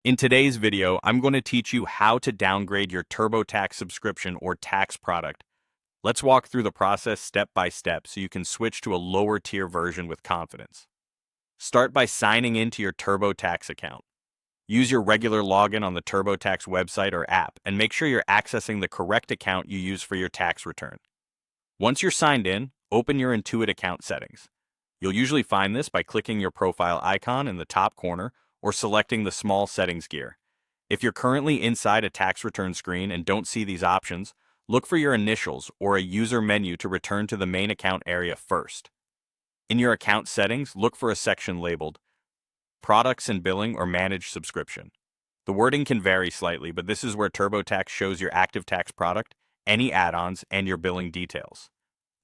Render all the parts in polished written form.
In today's video, I'm going to teach you how to downgrade your TurboTax subscription or tax product. Let's walk through the process step by step so you can switch to a lower tier version with confidence. Start by signing into your TurboTax account. Use your regular login on the TurboTax website or app and make sure you're accessing the correct account you use for your tax return. Once you're signed in, open your Intuit account settings. You'll usually find this by clicking your profile icon in the top corner or selecting the small settings gear. If you're currently inside a tax return screen and don't see these options, look for your initials or a user menu to return to the main account area first. In your account settings, look for a section labeled Products and Billing or Managed Subscription. The wording can vary slightly, but this is where TurboTax shows your active tax product, any add-ons, and your billing details.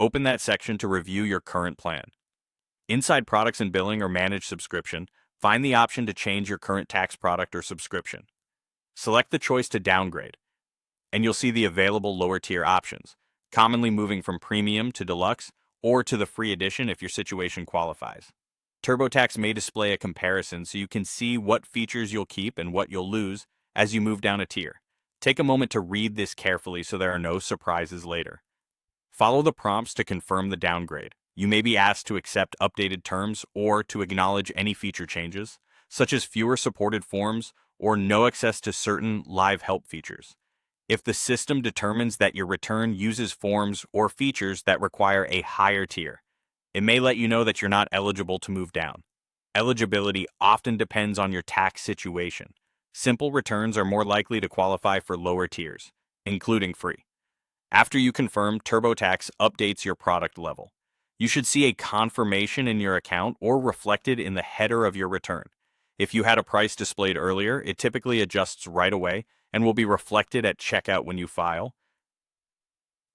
Open that section to review your current plan. Inside Products and Billing or Managed Subscription, find the option to change your current tax product or subscription. Select the choice to downgrade, and you'll see the available lower tier options, commonly moving from Premium to Deluxe or to the free edition if your situation qualifies. TurboTax may display a comparison so you can see what features you'll keep and what you'll lose as you move down a tier. Take a moment to read this carefully so there are no surprises later. Follow the prompts to confirm the downgrade. You may be asked to accept updated terms or to acknowledge any feature changes, such as fewer supported forms or no access to certain live help features. If the system determines that your return uses forms or features that require a higher tier, it may let you know that you're not eligible to move down. Eligibility often depends on your tax situation. Simple returns are more likely to qualify for lower tiers, including free. After you confirm, TurboTax updates your product level. You should see a confirmation in your account or reflected in the header of your return. If you had a price displayed earlier, it typically adjusts right away and will be reflected at checkout when you file,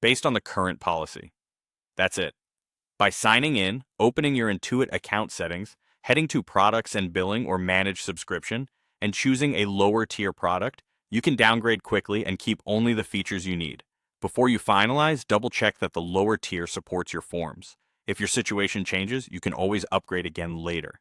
based on the current policy. That's it. By signing in, opening your Intuit account settings, heading to Products and Billing or Managed Subscription, and choosing a lower tier product, you can downgrade quickly and keep only the features you need. Before you finalize, double check that the lower tier supports your forms. If your situation changes, you can always upgrade again later.